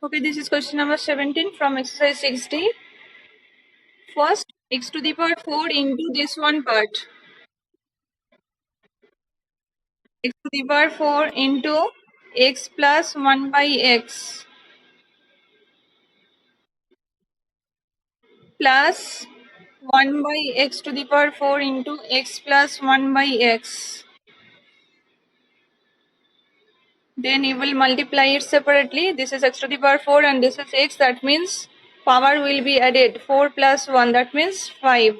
Okay, this is question number 17 from exercise 60. First, x to the power 4 into this one part. X to the power 4 into x plus 1 by x plus 1 by x to the power 4 into x plus 1 by x. Then you will multiply it separately. This is x to the power 4 and this is x. That means power will be added. 4 plus 1, that means 5.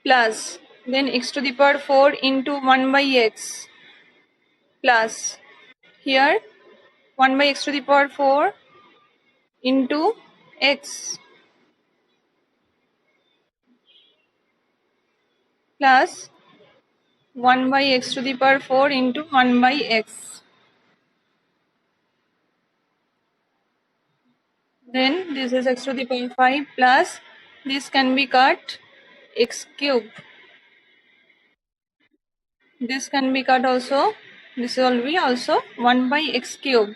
Plus, then x to the power 4 into 1 by x. Plus, here 1 by x to the power 4 into x plus 1 by x to the power 4 into 1 by x. Then this is x to the power 5 plus this can be cut x cube. This can be cut also. This will be also 1 by x cube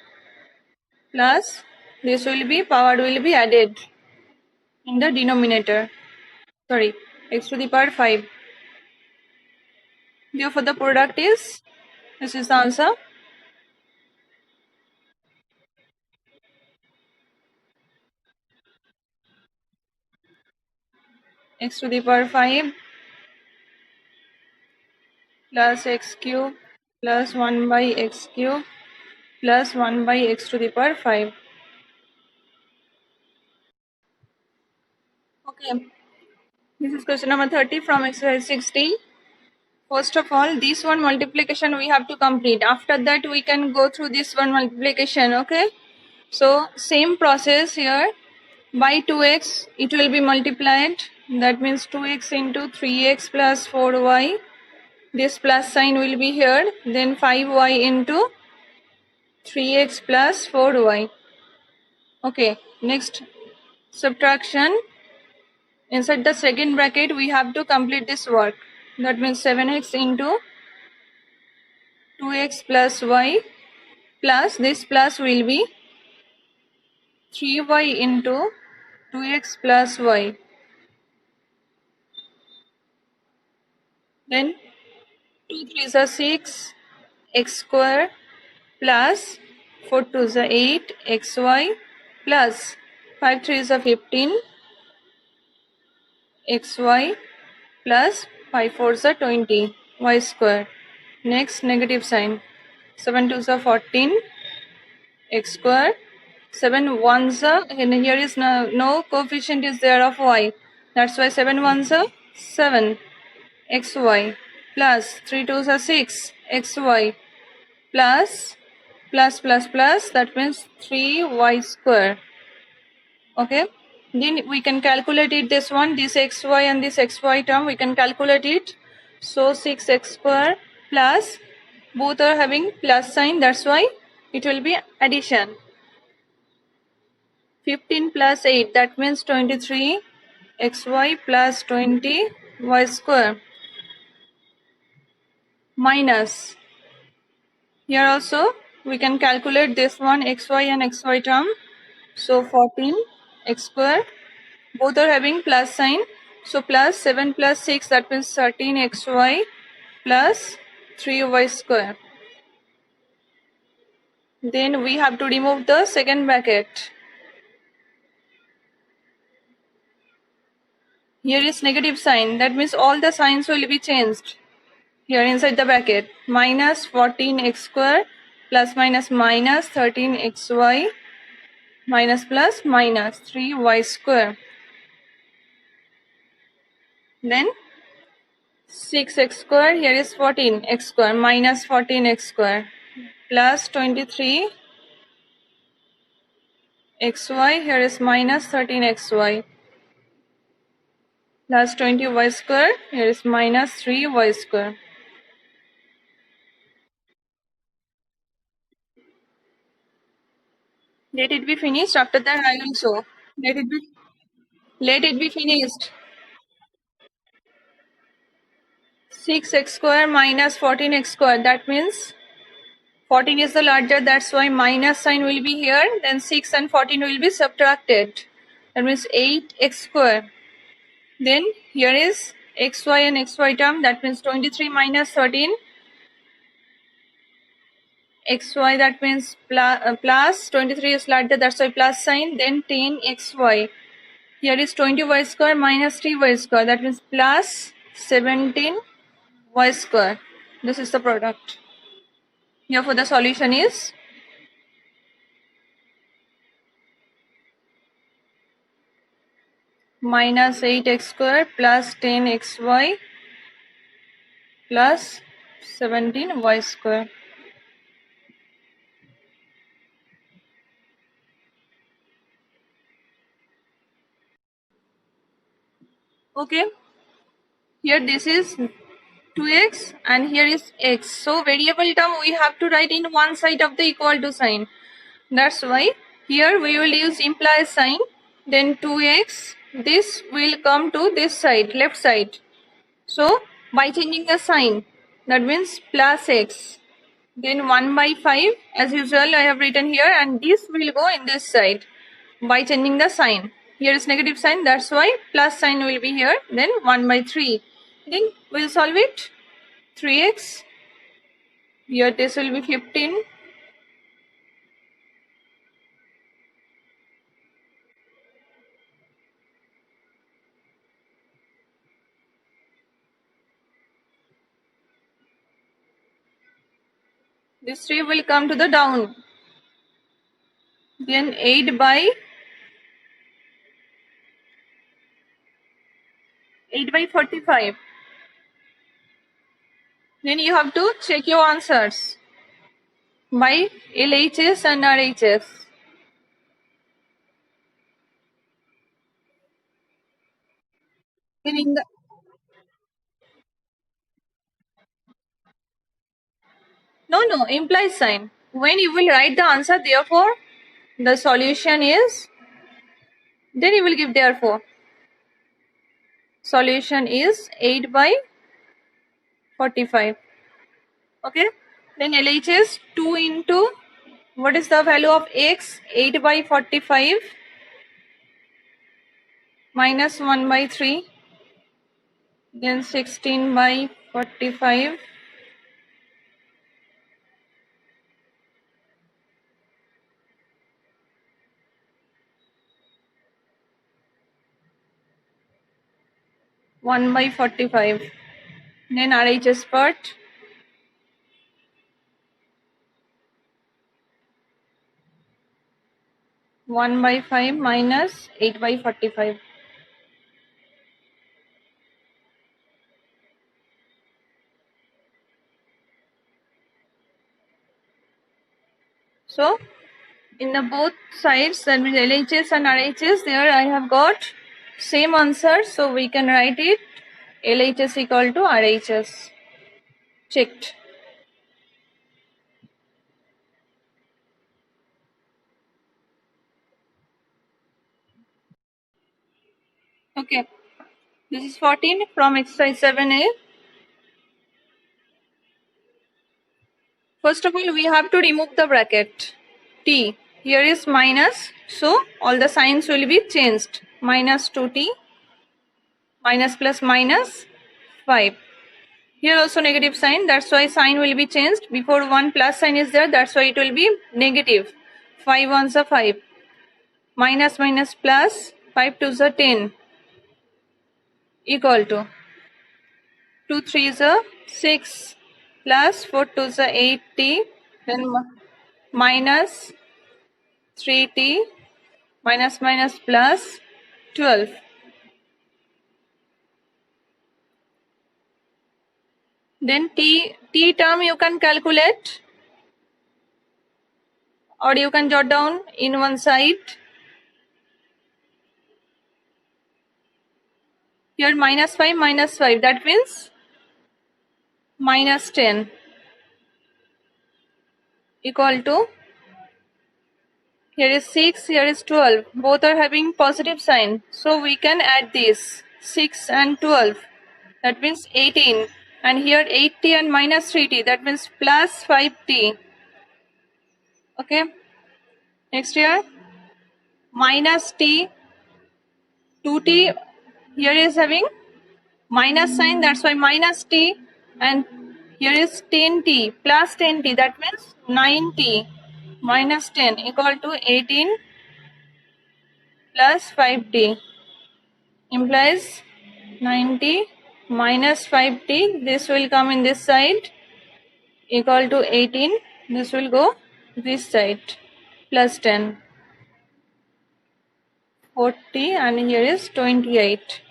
plus this will be power will be added in the denominator. Sorry, x to the power 5. Therefore, the product is, this is the answer. X to the power 5 plus x cube plus 1 by x cube plus 1 by x to the power 5. Okay, this is question number 30 from exercise 60. First of all, this one multiplication we have to complete. After that, we can go through this one multiplication. Okay, so same process here. By 2x, it will be multiplied. That means 2x into 3x plus 4y. This plus sign will be here. Then 5y into 3x plus 4y. Okay, next subtraction. Inside the second bracket, we have to complete this work. That means 7x into 2x plus y plus this plus will be 3y into 2x plus y. Then 2 3s are 6, x square plus 4 2s are 8, xy plus 5 3s are 15, xy plus 5 4s are 20, y square. Next, negative sign. 7 2s are 14, x square. 7 1s are, and here is no coefficient is there of y. That's why 7 1s are 7, xy plus 3 2s are 6, xy plus that means 3y square. Okay, then we can calculate it, this one, this xy and this xy term we can calculate it. So 6x square plus, both are having plus sign, that's why it will be addition. 15 plus 8, that means 23 xy plus 20 y square minus, here also we can calculate this one xy and xy term. So 14 x square, both are having plus sign. So plus 7 plus 6, that means 13 xy plus 3y square. Then we have to remove the second bracket. Here is negative sign, that means all the signs will be changed. Here inside the bracket, minus 14 x square plus minus minus 13 xy minus plus minus 3y square. Then 6x square, here is 14x square minus 14x square plus 23 xy, here is minus 13xy plus 20y square, here is minus 3y square. Let it be finished. After that I will show. Let it be finished. 6x square minus 14x square, that means 14 is the larger, that's why minus sign will be here. Then 6 and 14 will be subtracted. That means 8x square. Then here is xy and xy term. That means 23 minus 13. Xy, that means plus 23 is larger, that's why plus sign. Then 10xy. Here is 20y square minus 3y square. That means plus 17y square. This is the product. Therefore, the solution is minus 8x square plus 10xy plus 17y square. Okay, here this is 2x and here is x. So variable term we have to write in one side of the equal to sign. That's why here we will use imply sign. Then 2x, this will come to this side, left side. So by changing the sign, that means plus x. Then 1 by 5 as usual I have written here, and this will go in this side by changing the sign. Here is negative sign, that's why plus sign will be here. Then 1 by 3. Then we'll solve it. 3x. Here this will be 15. This 3 will come to the down. Then 8 by 45. Then you have to check your answers by LHS and RHS. Then in the no implies sign. When you will write the answer, therefore the solution is, then you will give therefore. Solution is 8 by 45. Okay. Then LHS 2 into, what is the value of x? 8 by 45 minus 1 by 3. Then 16 by 45. One by 45. Then RHS part. 1 by 5 minus 8 by 45. So in the both sides, that means LHS and RHS, there I have got same answer, so we can write it LHS equal to RHS. Checked. Okay, this is 14 from exercise 7a. First of all, we have to remove the bracket t. Here is minus, so all the signs will be changed. Minus 2t, minus plus minus 5. Here also negative sign, that's why sign will be changed. Before one plus sign is there, that's why it will be negative. 5 ones are 5. Minus minus plus, 5 twos are 10. Equal to 2 threes are 6 plus 4 twos are 8t. Then minus 3t minus minus plus 12. Then t term you can calculate, or you can jot down in one side. Here minus 5, that means minus 10 equal to, here is 6, here is 12. Both are having positive sign. So we can add this 6 and 12. That means 18. And here 8t and minus 3t. That means plus 5t. Okay. Next here, minus t, 2t. Here is having minus sign, that's why minus t, and here is 10t plus 10t, that means 9t minus 10 equal to 18 plus 5t, implies 90 minus 5t, this will come in this side, equal to 18, this will go this side, plus 10, 40, and here is 28.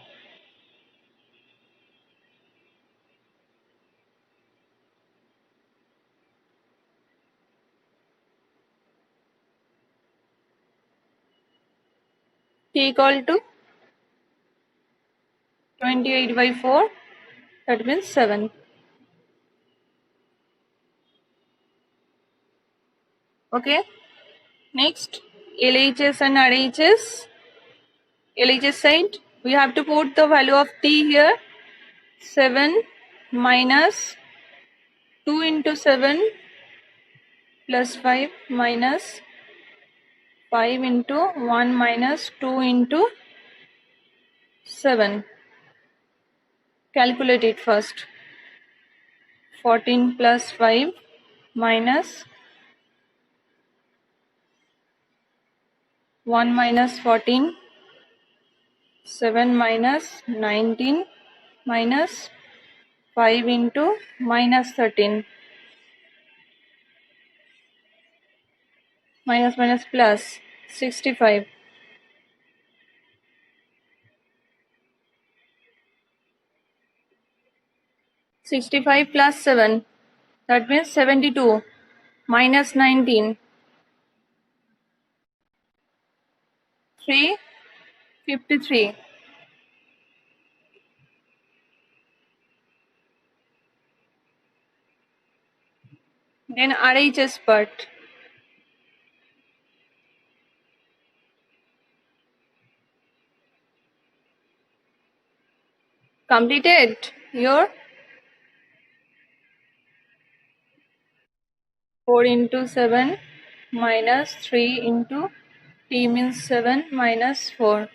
T equal to 28 by 4, that means 7. Okay. Next, LHS and RHS. LHS side, we have to put the value of T here. 7 minus 2 into 7 plus 5 minus 5 into 1 minus 2 into 7. Calculate it first. 14 plus 5 minus 1 minus 14, 7 minus 19 minus 5 into minus 13. Minus minus plus 65. 65 plus 7, that means 72 minus 19, 353. Then RHS part. Completed your 4 into 7 minus 3 into T means 7 minus 4.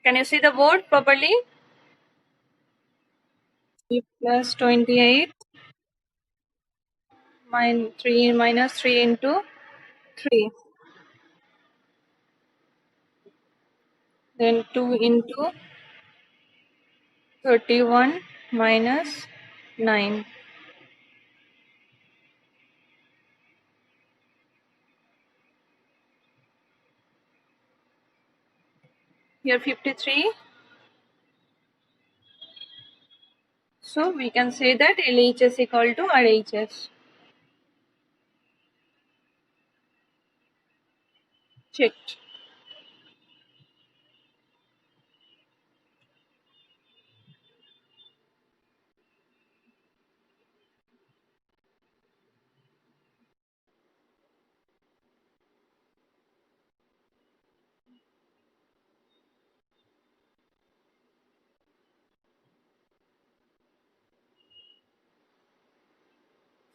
Can you see the board properly? T plus 28 3 minus 3 into 3. Then 2 into 31 minus 9. Here 53. So we can say that LHS equal to RHS. Checked.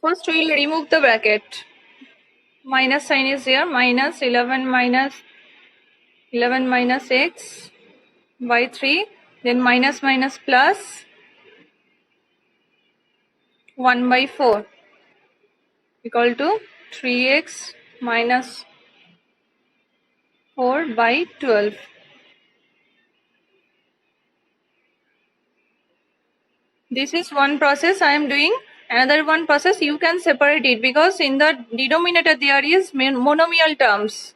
First we will remove the bracket. Minus sign is here. Minus 11 minus x by 3. Then minus minus plus 1 by 4 equal to 3x minus 4 by 12. This is one process I am doing. Another one process you can separate it, because in the denominator there is monomial terms.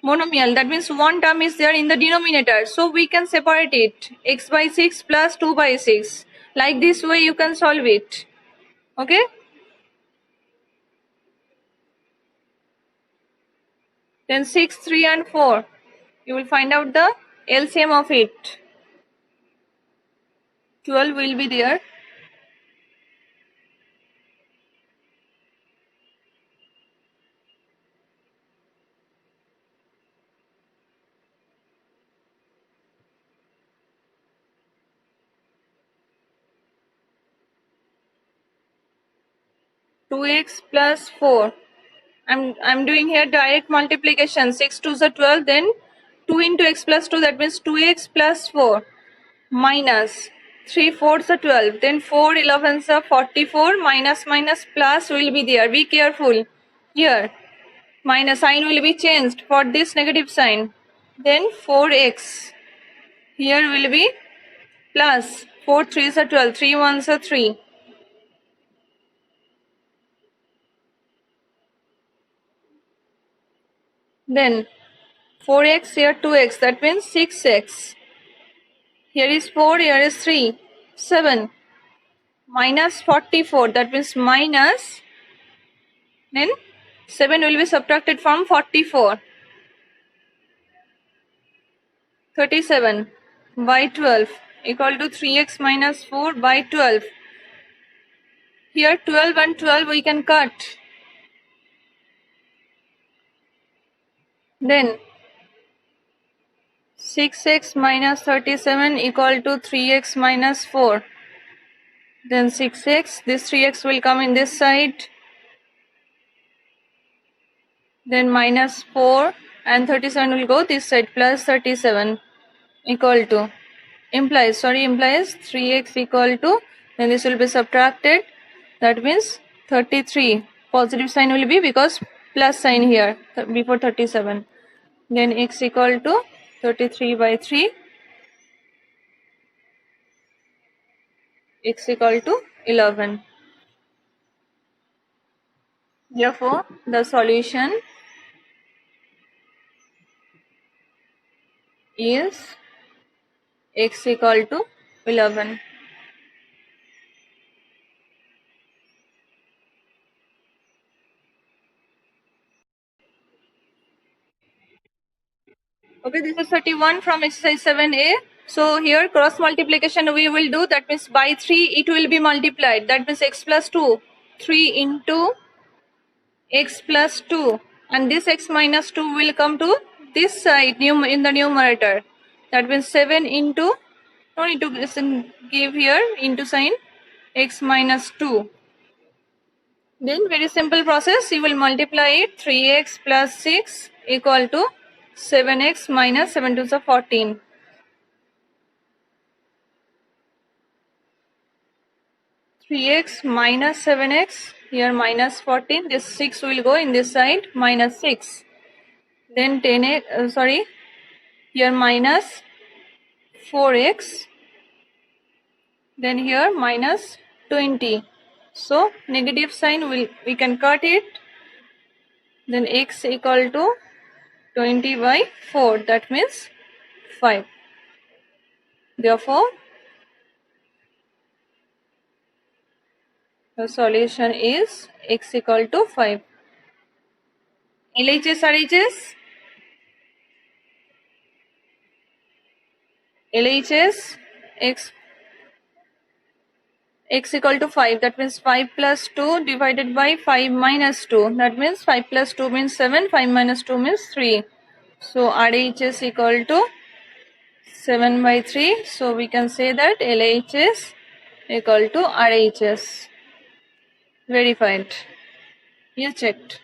Monomial, that means one term is there in the denominator. So we can separate it. X by 6 plus 2 by 6. Like this way you can solve it. Okay. Then 6, 3 and 4. You will find out the LCM of it. 12 will be there. 2x plus 4. I'm doing here direct multiplication. 6 2s are 12, then 2 into x plus 2, that means 2x plus 4 minus 3 4s are 12, then 4 11s are 44, minus minus plus will be there. Be careful here. Minus sign will be changed for this negative sign. Then 4x here will be plus 4 3s are 12, 3 1s are 3. Then 4x here 2x, that means 6x. Here is 4, here is 3, 7. Minus 44, that means minus, then 7 will be subtracted from 44. 37 by 12 equal to 3x minus 4 by 12. Here 12 and 12 we can cut. Then 6x minus 37 equal to 3x minus 4. Then 6x, this 3x will come in this side. Then minus 4 and 37 will go this side, plus 37 equal to, implies 3x equal to, then this will be subtracted, that means 33. Positive sign will be because plus sign here before 37. Then x equal to 33 by 3, x equal to 11. Therefore, the solution is x equal to 11. Okay, this is 31 from exercise 7a. So here cross multiplication we will do, that means by 3 it will be multiplied, that means x plus 2, 3 into x plus 2, and this x minus 2 will come to this side in the numerator, that means 7 into, no need to give here into sign, x minus 2. Then very simple process, you will multiply it, 3x plus 6 equal to 7x minus 7 2s are 14. Three x minus 7x, here minus 14, this 6 will go in this side, minus 6. Then 10x, here minus 4x, then here minus 20. So negative sign we can cut it. Then x equal to 20 by 4, that means 5. Therefore, the solution is x equal to 5. LHS, RHS? LHS, x equal to 5, that means 5 plus 2 divided by 5 minus 2, that means 5 plus 2 means 7, 5 minus 2 means 3. So RHS equal to 7 by 3. So we can say that LHS equal to RHS. Verified. You checked.